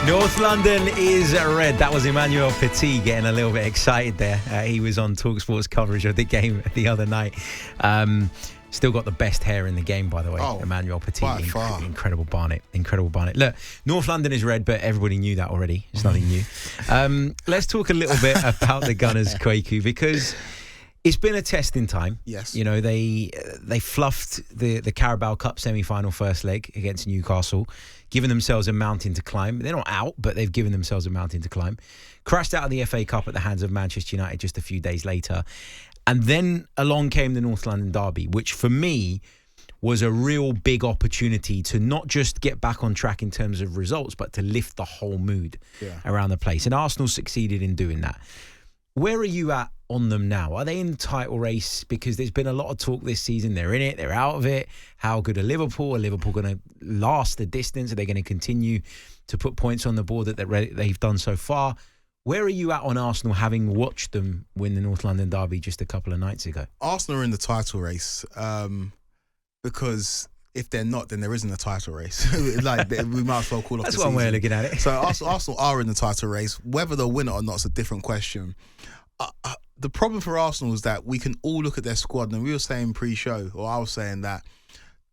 North London is red. That was Emmanuel Petit getting a little bit excited there. He was on talkSPORT's coverage of the game the other night. Still got the best hair in the game, by the way. Emmanuel Petit, incredible Barnet. Look, North London is red, but everybody knew that already. It's nothing new. Let's talk a little bit about the Gunners, Kweku, because it's been a testing time. Yes. You know, they fluffed the Carabao Cup semi-final first leg against Newcastle, giving themselves a mountain to climb. They're not out, but they've given themselves a mountain to climb. Crashed out of the FA Cup at the hands of Manchester United just a few days later. And then along came the North London derby, which for me was a real big opportunity to not just get back on track in terms of results, but to lift the whole mood around the place. And Arsenal succeeded in doing that. Where are you at on them now? Are they in the title race? Because there's been a lot of talk this season. They're in it, they're out of it. How good are Liverpool? Are Liverpool going to last the distance? Are they going to continue to put points on the board that they've done so far? Where are you at on Arsenal, having watched them win the North London derby just a couple of nights ago? Arsenal are in the title race because if they're not, then there isn't a title race. We might as well call off That's the one season. way of looking at it. So Arsenal are in the title race. Whether they'll win it or not is a different question. The problem for Arsenal is that we can all look at their squad, and we were saying pre-show, or I was saying that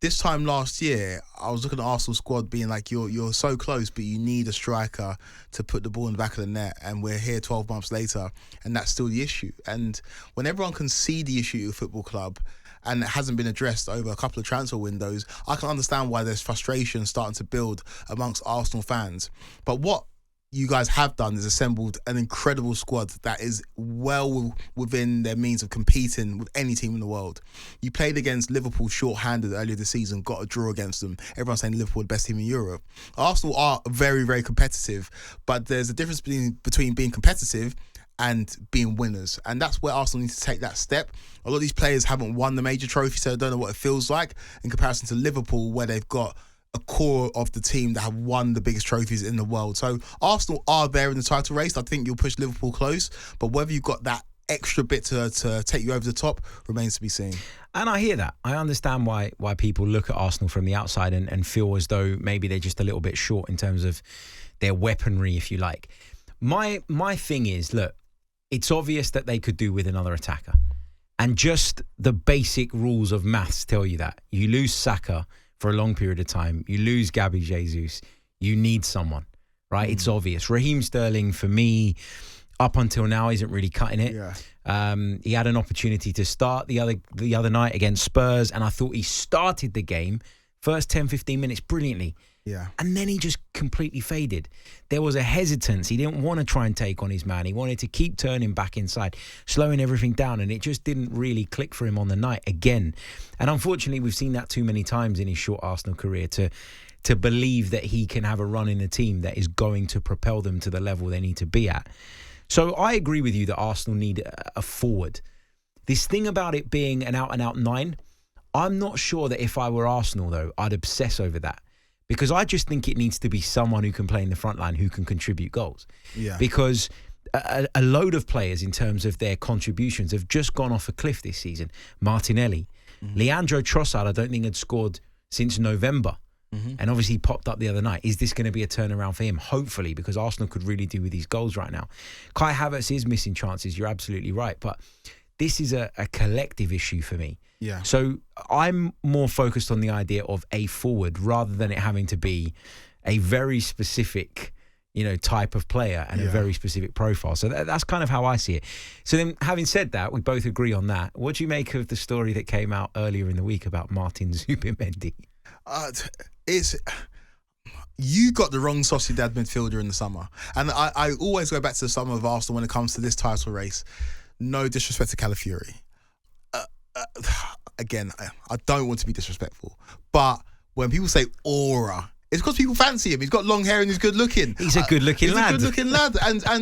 this time last year, I was looking at Arsenal squad being like, you're so close, but you need a striker to put the ball in the back of the net, and we're here 12 months later, and that's still the issue. And when everyone can see the issue at a football club, and it hasn't been addressed over a couple of transfer windows, I can understand why there's frustration starting to build amongst Arsenal fans. But what you guys have done is assembled an incredible squad that is well within their means of competing with any team in the world. You played against Liverpool short-handed earlier this season, got a draw against them. Everyone's saying Liverpool are the best team in Europe. Arsenal are very, very competitive, but there's a difference between being competitive and being winners. And that's where Arsenal need to take that step. A lot of these players haven't won the major trophy, so I don't know what it feels like in comparison to Liverpool, where they've got a core of the team that have won the biggest trophies in the world. So Arsenal are there in the title race. I think you'll push Liverpool close, but whether you've got that extra bit to take you over the top remains to be seen. And I hear that. I understand why people look at Arsenal from the outside and feel as though maybe they're just a little bit short in terms of their weaponry, if you like. My thing is, look, it's obvious that they could do with another attacker. And just the basic rules of maths tell you that. You lose Saka for a long period of time. You lose Gabby Jesus. You need someone, right? It's obvious. Raheem Sterling, for me, up until now, isn't really cutting it. Yeah. He had an opportunity to start the other night against Spurs, and I thought he started the game, first 10, 15 minutes, brilliantly. Yeah. And then he just completely faded. There was a hesitance. He didn't want to try and take on his man. He wanted to keep turning back inside, slowing everything down, and it just didn't really click for him on the night again. And unfortunately, we've seen that too many times in his short Arsenal career to believe that he can have a run in a team that is going to propel them to the level they need to be at. So I agree with you that Arsenal need a forward. This thing about it being an out-and-out 9, I'm not sure that if I were Arsenal, though, I'd obsess over that. Because I just think it needs to be someone who can play in the front line, who can contribute goals. Yeah. Because a load of players in terms of their contributions have just gone off a cliff this season. Martinelli. Leandro Trossard, I don't think had scored since November. And obviously popped up the other night. Is this going to be a turnaround for him? Hopefully, because Arsenal could really do with these goals right now. Kai Havertz is missing chances. You're absolutely right. But this is a collective issue for me. Yeah. So I'm more focused on the idea of a forward rather than it having to be a very specific, type of player and a very specific profile. So that's kind of how I see it. So then, having said that, we both agree on that. What do you make of the story that came out earlier in the week about Martin Zubimendi? You got the wrong Sociedad midfielder in the summer. And I always go back to the summer of Arsenal when it comes to this title race. No disrespect to Calafiori. Again, I don't want to be disrespectful, but when people say aura, it's because people fancy him. He's got long hair and he's good looking. He's a good looking lad. He's a good looking lad,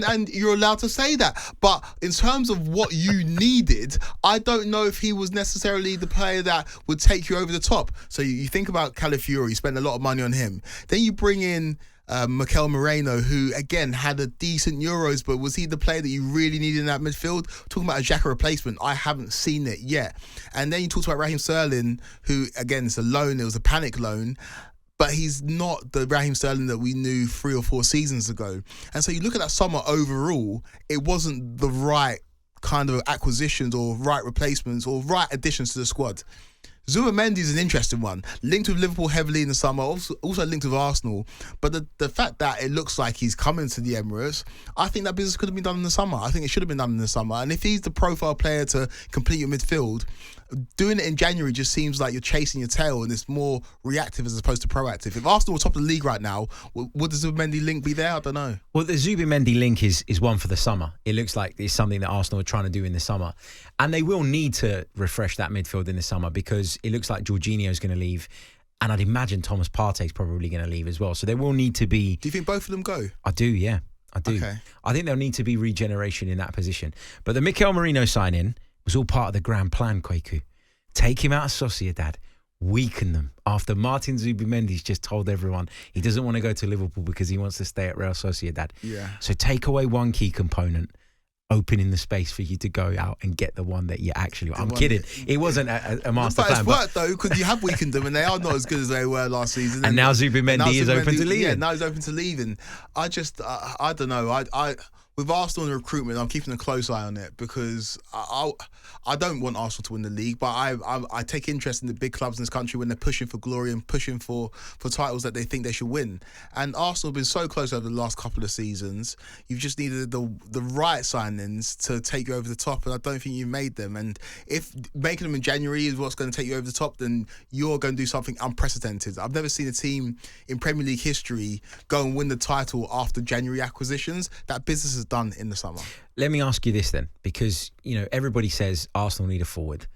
and you're allowed to say that. But in terms of what you needed, I don't know if he was necessarily the player that would take you over the top. So you think about Calafiori, you spend a lot of money on him. Then you bring in Mikel Moreno, who again had a decent Euros, but was he the player that you really needed in that midfield? Talking about a Xhaka replacement, I haven't seen it yet. And then you talked about Raheem Sterling, who again is a loan. It was a panic loan. but he's not the Raheem Sterling that we knew 3 or 4 seasons ago. And so you look at that summer overall, it wasn't the right kind of acquisitions or right replacements or right additions to the squad. Zubimendi is an interesting one. Linked with Liverpool heavily in the summer, also linked with Arsenal. But the fact that it looks like he's coming to the Emirates, I think that business could have been done in the summer. I think it should have been done in the summer. And if he's the profile player to complete your midfield, doing it in January just seems like you're chasing your tail and it's more reactive as opposed to proactive. If Arsenal were top of the league right now, would the Zubimendi link be there? I don't know. Well, the Zubimendi link is one for the summer. It looks like it's something that Arsenal are trying to do in the summer. And they will need to refresh that midfield in the summer because it looks like Jorginho's going to leave. And I'd imagine Thomas Partey's probably going to leave as well. So there will need to be... Do you think both of them go? I do, yeah. I do. Okay. I think there'll need to be regeneration in that position. But the Mikel Merino sign-in was all part of the grand plan, Kweku. Take him out of Sociedad, weaken them after Martin Zubimendi's just told everyone he doesn't want to go to Liverpool because he wants to stay at Real Sociedad. Yeah. So take away one key component, opening the space for you to go out and get the one that you actually want. I'm kidding. It wasn't a master plan. But it's worked, though, because you have weakened them and they are not as good as they were last season. And now Zubimendi is open to leaving. Yeah, now he's open to leaving. I don't know. With Arsenal and recruitment, I'm keeping a close eye on it because I don't want Arsenal to win the league, but I take interest in the big clubs in this country when they're pushing for glory and pushing for titles that they think they should win. And Arsenal have been so close over the last couple of seasons. You've just needed the right signings to take you over the top, and I don't think you've made them. And if making them in January is what's going to take you over the top, then you're going to do something unprecedented. I've never seen a team in Premier League history go and win the title after January acquisitions. That business is done in the summer. Let me ask you this then, because everybody says Arsenal need a forward,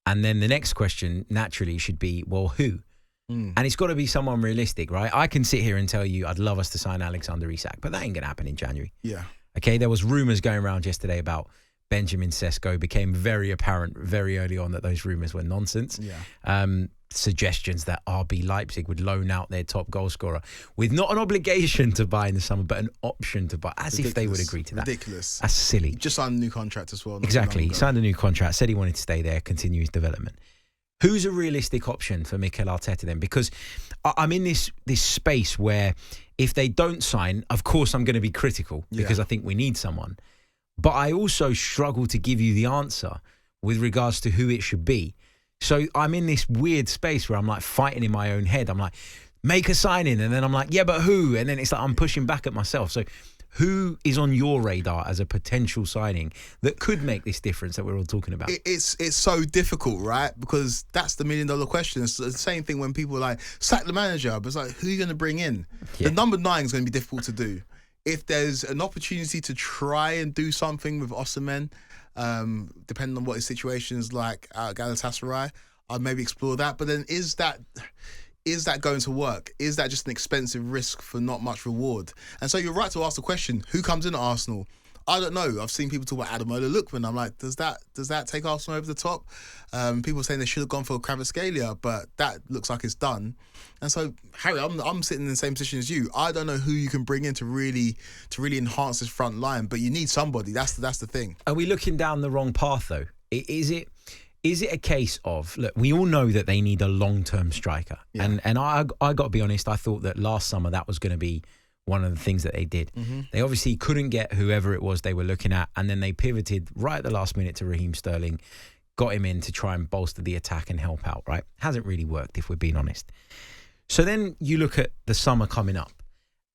and then the next question naturally should be, well, who? And it's got to be someone realistic, right? I can sit here and tell you I'd love us to sign Alexander Isak, but that ain't going to happen in January. Yeah. Okay, there was rumours going around yesterday about Benjamin Sesko. Became very apparent very early on that those rumours were nonsense. Yeah. Suggestions that RB Leipzig would loan out their top goal scorer with not an obligation to buy in the summer, but an option to buy, as if they would agree to that. Ridiculous. That's silly. He just signed a new contract as well. Exactly. He signed a new contract, said he wanted to stay there, continue his development. Who's a realistic option for Mikel Arteta then? Because I'm in this space where if they don't sign, of course I'm going to be critical because I think we need someone. But I also struggle to give you the answer with regards to who it should be. So I'm in this weird space where I'm like fighting in my own head. I'm like, make a signing. And then I'm like, yeah, but who? And then it's like I'm pushing back at myself. So who is on your radar as a potential signing that could make this difference that we're all talking about? It's so difficult, right? Because that's the $1 million question. It's the same thing when people are like, sack the manager. But it's like, who are you going to bring in? Yeah. The number 9 is going to be difficult to do. If there's an opportunity to try and do something with Osimhen, depending on what his situation is like at Galatasaray, I'd maybe explore that. But then is that going to work? Is that just an expensive risk for not much reward? And so you're right to ask the question, who comes in at Arsenal? I don't know. I've seen people talk about Ademola Lookman. I'm like, does that take Arsenal over the top? People are saying they should have gone for Kvaratskhelia, but that looks like it's done. And so, Harry, I'm sitting in the same position as you. I don't know who you can bring in to really enhance this front line, but you need somebody. That's the thing. Are we looking down the wrong path though? Is it a case of, look, we all know that they need a long-term striker, and I got to be honest. I thought that last summer that was going to be one of the things that they did. Mm-hmm. They obviously couldn't get whoever it was they were looking at, and then they pivoted right at the last minute to Raheem Sterling, got him in to try and bolster the attack and help out, right? Hasn't really worked, if we're being honest. So then you look at the summer coming up,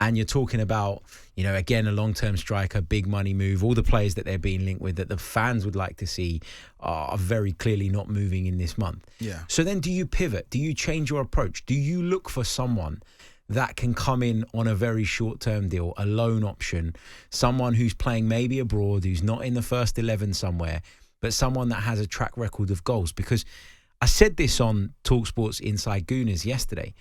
and you're talking about, again, a long-term striker, big money move, all the players that they're being linked with that the fans would like to see are very clearly not moving in this month. Yeah. So then do you pivot? Do you change your approach? Do you look for someone that can come in on a very short-term deal, a loan option, someone who's playing maybe abroad, who's not in the first 11 somewhere, but someone that has a track record of goals? Because I said this on talkSPORT's Inside Gooners yesterday.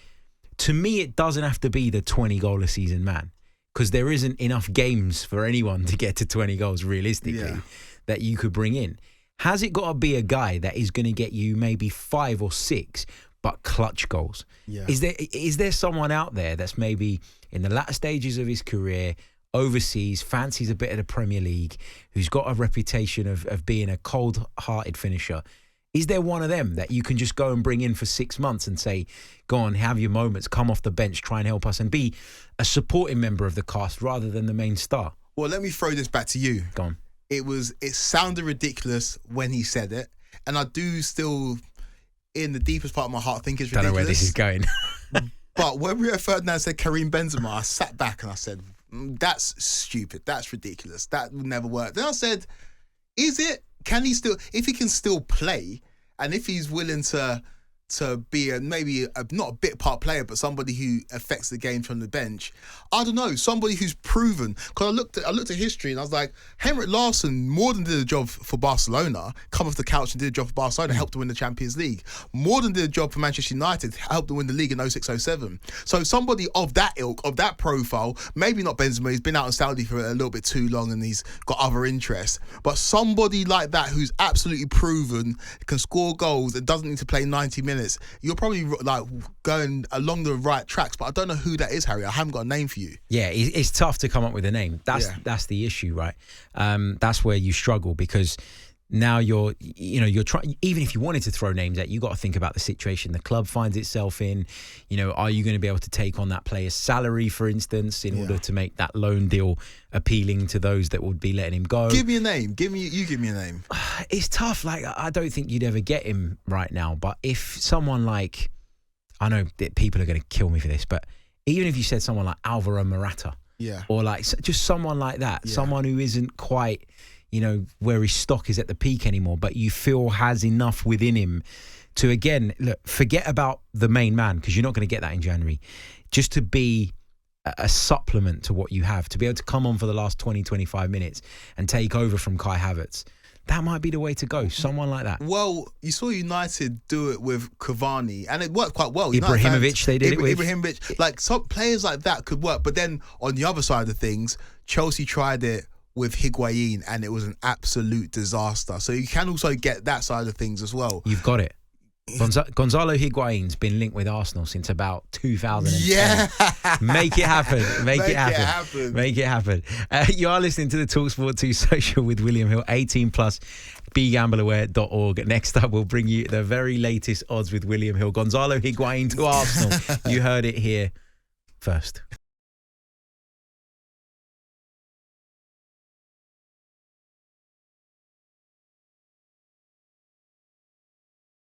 To me, it doesn't have to be the 20-goal a season man, because there isn't enough games for anyone to get to 20 goals realistically that you could bring in. Has it got to be a guy that is going to get you maybe 5 or 6 but clutch goals? Yeah. Is there someone out there that's maybe in the latter stages of his career, overseas, fancies a bit of the Premier League, who's got a reputation of being a cold-hearted finisher? Is there one of them that you can just go and bring in for 6 months and say, go on, have your moments, come off the bench, try and help us, and be a supporting member of the cast rather than the main star? Well, let me throw this back to you. Go on. It sounded ridiculous when he said it, and I do still, in the deepest part of my heart, think it's ridiculous. Don't know where this is going. But when Rio Ferdinand said Karim Benzema, I sat back and I said, that's stupid. That's ridiculous. That would never work. Then I said, is it? Can he still, if he can still play, and if he's willing to be not a bit part player, but somebody who affects the game from the bench, I don't know, somebody who's proven. Because I looked at history and I was like, Henrik Larsson more than did a job for Barcelona, come off the couch and did a job for Barcelona, helped to win the Champions League. More than did a job for Manchester United, helped to win the league in 06-07. So somebody of that ilk, of that profile, maybe not Benzema, he's been out in Saudi for a little bit too long and he's got other interests, but somebody like that who's absolutely proven, can score goals and doesn't need to play 90 minutes, you're probably like going along the right tracks, but I don't know who that is, Harry. I haven't got a name for you. Yeah, it's tough to come up with a name. That's the issue, right? That's where you struggle, because now you're trying. Even if you wanted to throw names at, you got to think about the situation the club finds itself in. Are you going to be able to take on that player's salary, for instance, in order to make that loan deal appealing to those that would be letting him go? Give me a name. Give me a name. It's tough. Like, I don't think you'd ever get him right now. But if someone like, I know that people are going to kill me for this, but even if you said someone like Alvaro Morata, or like just someone like that, someone who isn't quite, where his stock is at the peak anymore, but you feel has enough within him to, again, look, forget about the main man, because you're not going to get that in January, just to be a supplement to what you have, to be able to come on for the last 20, 25 minutes and take over from Kai Havertz. That might be the way to go. Someone like that. Well, you saw United do it with Cavani, and it worked quite well. Ibrahimovic, they did it with. Ibrahimovic, like some players like that could work. But then on the other side of things, Chelsea tried it with Higuain, and it was an absolute disaster. So you can also get that side of things as well. You've got it. Gonzalo Higuain's been linked with Arsenal since about 2010. Yeah. Make it happen. Make it happen. Make it happen. You are listening to the talkSPORT 2 Social with William Hill, 18+, begambleaware.org. Next up, we'll bring you the very latest odds with William Hill. Gonzalo Higuain to Arsenal. You heard it here first.